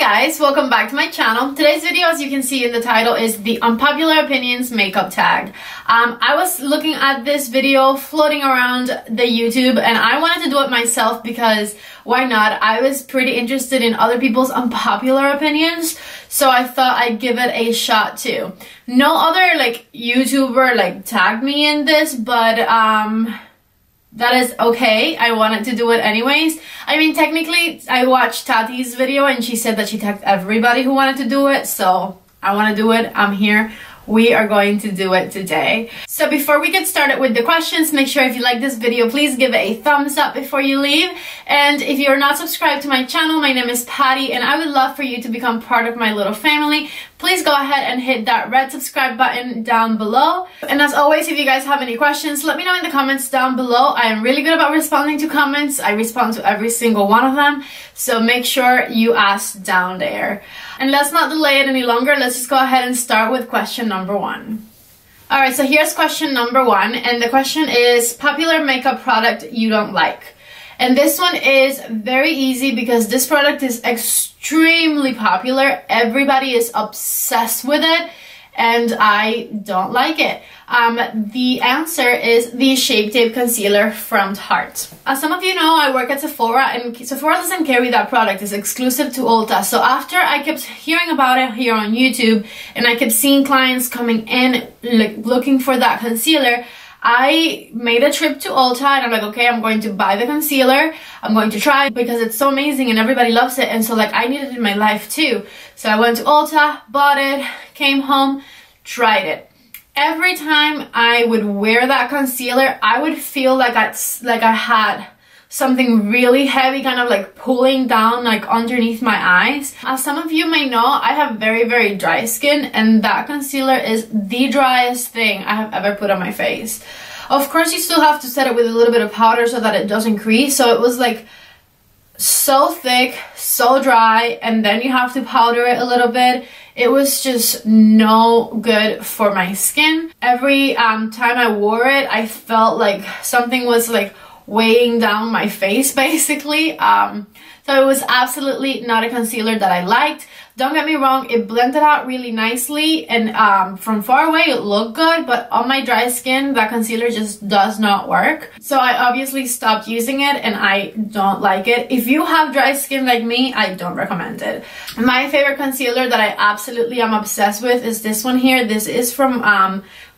guys, welcome back to my channel. Today's video, as you can see in the title, is the Unpopular Opinions makeup tag. I was looking at this video floating around the YouTube and I wanted to do it myself because why not? I was pretty interested in other people's unpopular opinions, so I thought I'd give it a shot too. No other YouTuber tagged me in this, but that is okay. I wanted to do it anyways. I mean, technically, I watched Tati's video and she said that she tagged everybody who wanted to do it, so I want to do it. I'm here. We are going to do it today. So before we get started with the questions, make sure if you like this video, please give it a thumbs up before you leave. And if you're not subscribed to my channel, my name is Patty and I would love for you to become part of my little family. Please go ahead and hit that red subscribe button down below. And as always, if you guys have any questions, let me know in the comments down below. I am really good about responding to comments. I respond to every single one of them. So make sure you ask down there. And let's not delay it any longer. Let's just go ahead and start with question number 1. Alright, so here's question number 1. And the question is, popular makeup product you don't like. And this one is very easy because this product is extremely popular. Everybody is obsessed with it and I don't like it. The answer is the Shape Tape Concealer from Tarte. As some of you know, I work at Sephora and Sephora doesn't carry that product. It's exclusive to Ulta. So after I kept hearing about it here on YouTube and I kept seeing clients coming in looking for that concealer, I made a trip to Ulta and I'm like, okay, I'm going to buy the concealer. I'm going to try it because it's so amazing and everybody loves it. And so I need it in my life too. So I went to Ulta, bought it, came home, tried it. Every time I would wear that concealer, I would feel like I had something really heavy kind of pulling down underneath my eyes. As some of you may know, I have very, very dry skin and that concealer is the driest thing I have ever put on my face. Of course, you still have to set it with a little bit of powder so that it doesn't crease. So it was so thick, so dry, and then you have to powder it a little bit. It was just no good for my skin. Every time I wore it, I felt like something was weighing down my face basically. So it was absolutely not a concealer that I liked. Don't get me wrong, it blended out really nicely and from far away it looked good, but on my dry skin that concealer just does not work. So I obviously stopped using it and I don't like it. If you have dry skin like me, I don't recommend it. My favorite concealer that I absolutely am obsessed with is this one here. This is from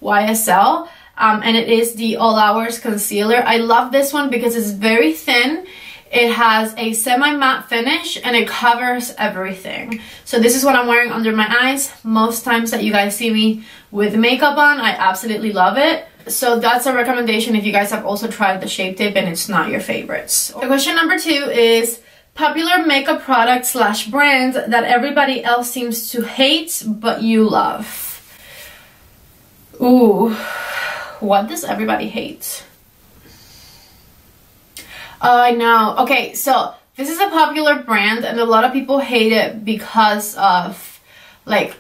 YSL. And it is the All Hours Concealer. I love this one because it's very thin. It has a semi-matte finish and it covers everything. So this is what I'm wearing under my eyes. Most times that you guys see me with makeup on, I absolutely love it. So that's a recommendation if you guys have also tried the Shape Tape and it's not your favorites. So question number 2 is popular makeup product / brand that everybody else seems to hate but you love. Ooh. What does everybody hate? Oh, I know. Okay, so this is a popular brand and a lot of people hate it because of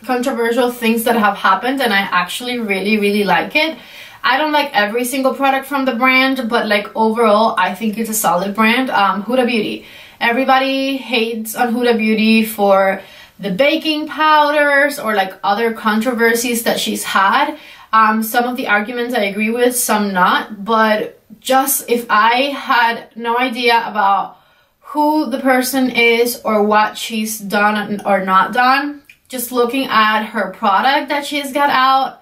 controversial things that have happened, and I actually really, really like it. I don't like every single product from the brand, but overall I think it's a solid brand. Huda Beauty. Everybody hates on Huda Beauty for the baking powders or other controversies that she's had. Some of the arguments I agree with, some not, but just if I had no idea about who the person is or what she's done or not done, just looking at her product that she's got out,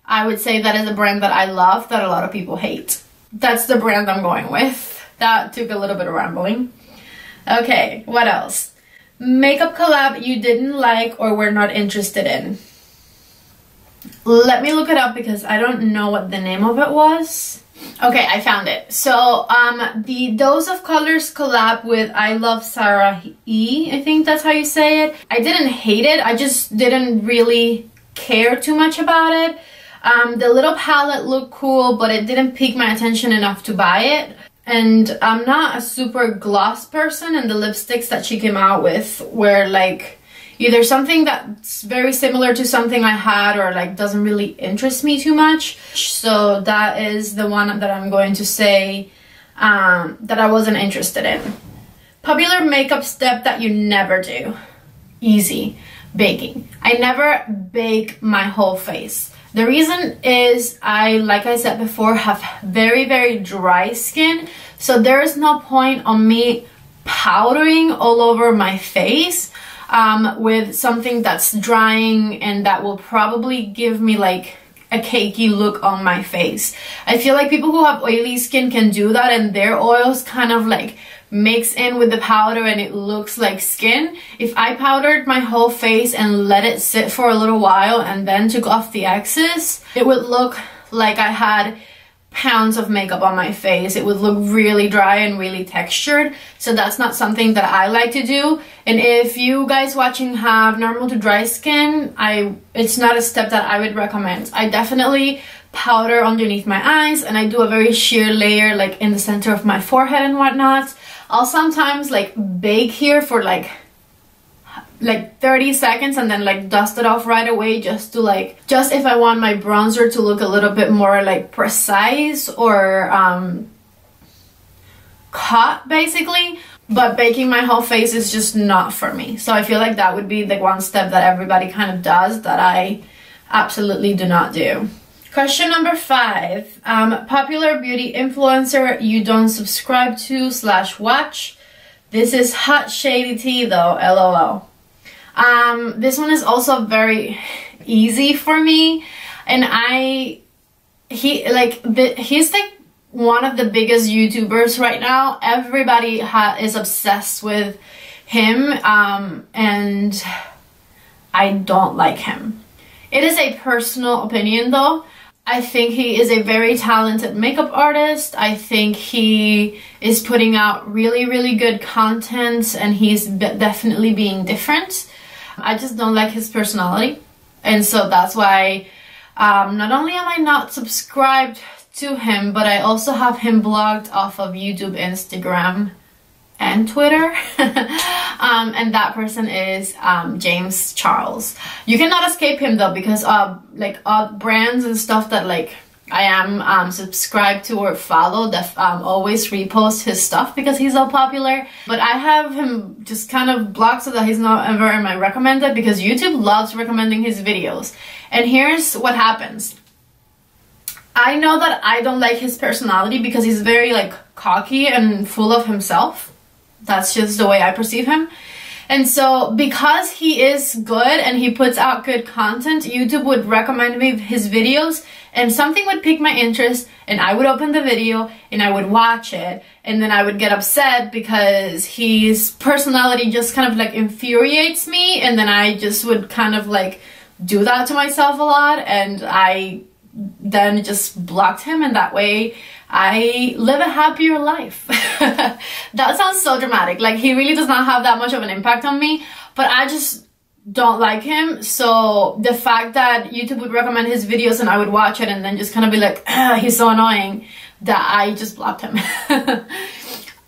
I would say that is a brand that I love that a lot of people hate. That's the brand I'm going with. That took a little bit of rambling. Okay, what else? Makeup collab you didn't like or were not interested in. Let me look it up because I don't know what the name of it was. Okay, I found it. So, the Dose of Colors collab with I Love Sarah E. I think that's how you say it. I didn't hate it. I just didn't really care too much about it. The little palette looked cool, but it didn't pique my attention enough to buy it. And I'm not a super gloss person, and the lipsticks that she came out with were either something that's very similar to something I had or doesn't really interest me too much. So that is the one that I'm going to say that I wasn't interested in. Popular makeup step that you never do. easy baking. I never bake my whole face. The reason is like I said before, have very, very dry skin. So there is no point on me powdering all over my face with something that's drying and that will probably give me like a cakey look on my face. I feel like people who have oily skin can do that, and their oils kind of like mix in with the powder and it looks like skin. If I powdered my whole face and let it sit for a little while and then took off the excess, it would look like I had pounds of makeup on my face. It would look really dry and really textured. So that's not something that I like to do. And if you guys watching have normal to dry skin, it's not a step that I would recommend. I definitely powder underneath my eyes, and I do a very sheer layer like in the center of my forehead and whatnot. I'll sometimes like bake here for like 30 seconds and then like dust it off right away, just if I want my bronzer to look a little bit more like precise or cut basically. But baking my whole face is just not for me. So I feel like that would be the one step that everybody kind of does that I absolutely do not do. Question number 5. Popular beauty influencer you don't subscribe to / watch. This is hot shady tea though, LOL. This one is also very easy for me, and he's like one of the biggest YouTubers right now. Everybody is obsessed with him, and I don't like him. It is a personal opinion though. I think he is a very talented makeup artist. I think he is putting out really, really good content, and he's definitely being different. I just don't like his personality, and so that's why not only am I not subscribed to him, but I also have him blocked off of YouTube, Instagram, and Twitter. And that person is James Charles. You cannot escape him though, because brands and stuff that like I am subscribed to or follow that always repost his stuff because he's so popular. But I have him just kind of blocked so that he's not ever in my recommended, because YouTube loves recommending his videos. And here's what happens. I know that I don't like his personality because he's very like cocky and full of himself. That's just the way I perceive him. And so because he is good and he puts out good content, YouTube would recommend me his videos, and something would pique my interest, and I would open the video and I would watch it, and then I would get upset because his personality just kind of like infuriates me, and then I just would kind of like do that to myself a lot, and I then just blocked him, and that way I live a happier life. That sounds so dramatic. Like, he really does not have that much of an impact on me, but I just don't like him. So the fact that YouTube would recommend his videos and I would watch it and then just kind of be like, he's so annoying, that I just blocked him.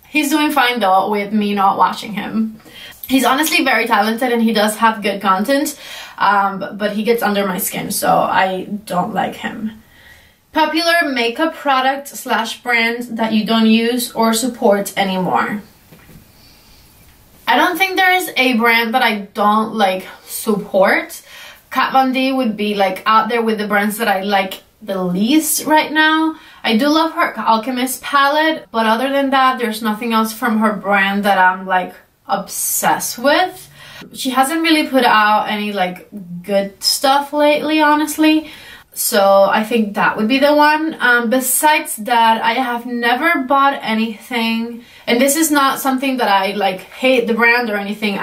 He's doing fine though with me not watching him. He's honestly very talented and he does have good content, but he gets under my skin, so I don't like him. Popular makeup product / brand that you don't use or support anymore. I don't think there is a brand that I don't like support. Kat Von D would be like out there with the brands that I like the least right now. I do love her Alchemist palette, but other than that, there's nothing else from her brand that I'm like obsessed with. She hasn't really put out any like good stuff lately, honestly. So I think that would be the one. Besides that, I have never bought anything, and this is not something that I like hate the brand or anything.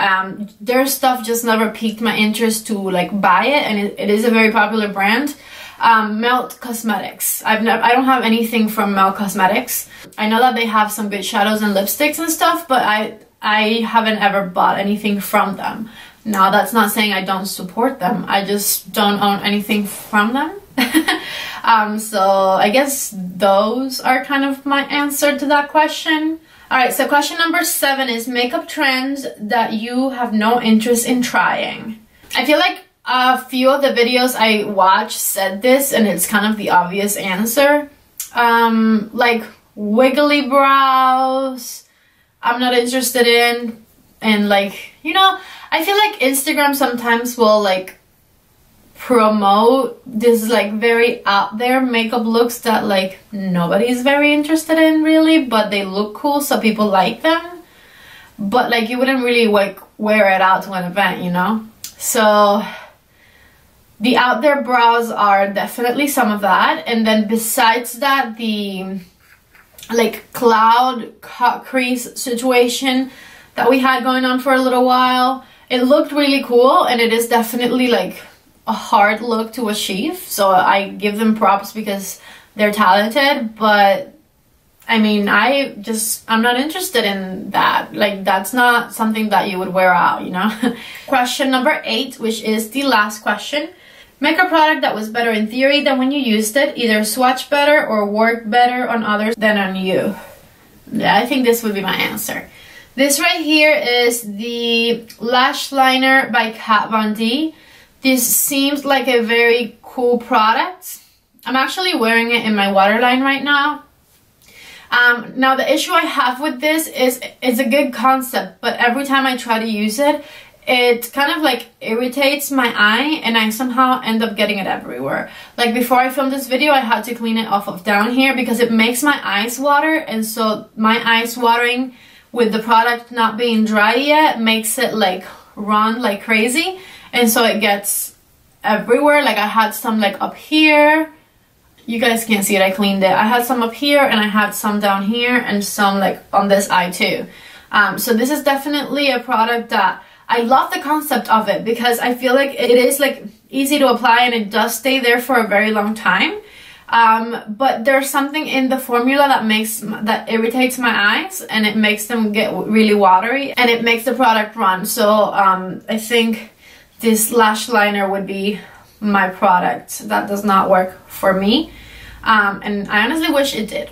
Their stuff just never piqued my interest to like buy it, and it is a very popular brand. Melt Cosmetics. I don't have anything from Melt Cosmetics. I know that they have some good shadows and lipsticks and stuff, but I haven't ever bought anything from them. Now, that's not saying I don't support them. I just don't own anything from them. So I guess those are kind of my answer to that question. Alright, so question number 7 is makeup trends that you have no interest in trying. I feel like a few of the videos I watched said this, and it's kind of the obvious answer. Like wiggly brows, I'm not interested in. And like, you know, I feel like Instagram sometimes will like promote this like very out there makeup looks that like nobody's very interested in really, but they look cool so people like them, but like you wouldn't really like wear it out to an event, you know? So the out there brows are definitely some of that, and then besides that, the like cloud cut crease situation that we had going on for a little while, it looked really cool, and it is definitely like a hard look to achieve, so I give them props because they're talented, but I mean, I'm not interested in that. Like, that's not something that you would wear out, you know? Question number 8, which is the last question. Make a product that was better in theory than when you used it, either swatch better or work better on others than on you. Yeah, I think this would be my answer. This right here is the Lash Liner by Kat Von D. This seems like a very cool product. I'm actually wearing it in my waterline right now. Now the issue I have with this is it's a good concept, but every time I try to use it, it kind of like irritates my eye, and I somehow end up getting it everywhere. Like before I filmed this video, I had to clean it off of down here because it makes my eyes water, and so my eyes watering with the product not being dry yet makes it like run like crazy. And so it gets everywhere. Like I had some like up here. You guys can't see it, I cleaned it. I had some up here, and I had some down here, and some like on this eye too. So this is definitely a product that I love the concept of it, because I feel like it is like easy to apply, and it does stay there for a very long time. But there's something in the formula that irritates my eyes, and it makes them get really watery, and it makes the product run. So I think this lash liner would be my product that does not work for me, and I honestly wish it did.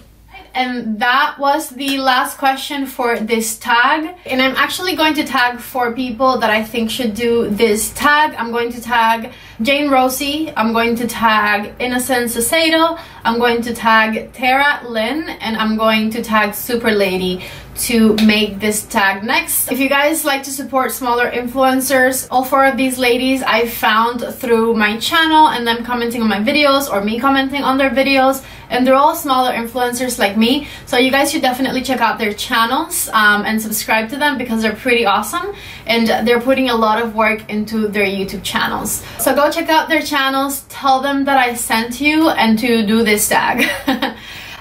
And that was the last question for this tag, and I'm actually going to tag 4 people that I think should do this tag. I'm going to tag Jane Rosie, I'm going to tag Innocent Sacedo, I'm going to tag Tara Lynn, and I'm going to tag Super Lady to make this tag next. If you guys like to support smaller influencers, all 4 of these ladies I found through my channel and them commenting on my videos or me commenting on their videos, and they're all smaller influencers like me, so you guys should definitely check out their channels and subscribe to them, because they're pretty awesome and they're putting a lot of work into their YouTube channels. So go check out their channels, tell them that I sent you, and to do this tag.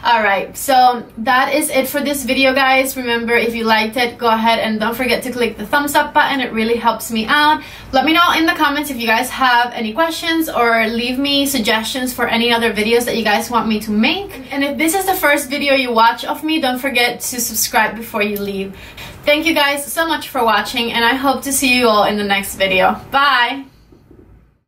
Alright, so that is it for this video, guys. Remember, if you liked it, go ahead and don't forget to click the thumbs up button. It really helps me out. Let me know in the comments if you guys have any questions, or leave me suggestions for any other videos that you guys want me to make. And if this is the first video you watch of me, don't forget to subscribe before you leave. Thank you guys so much for watching, and I hope to see you all in the next video. Bye!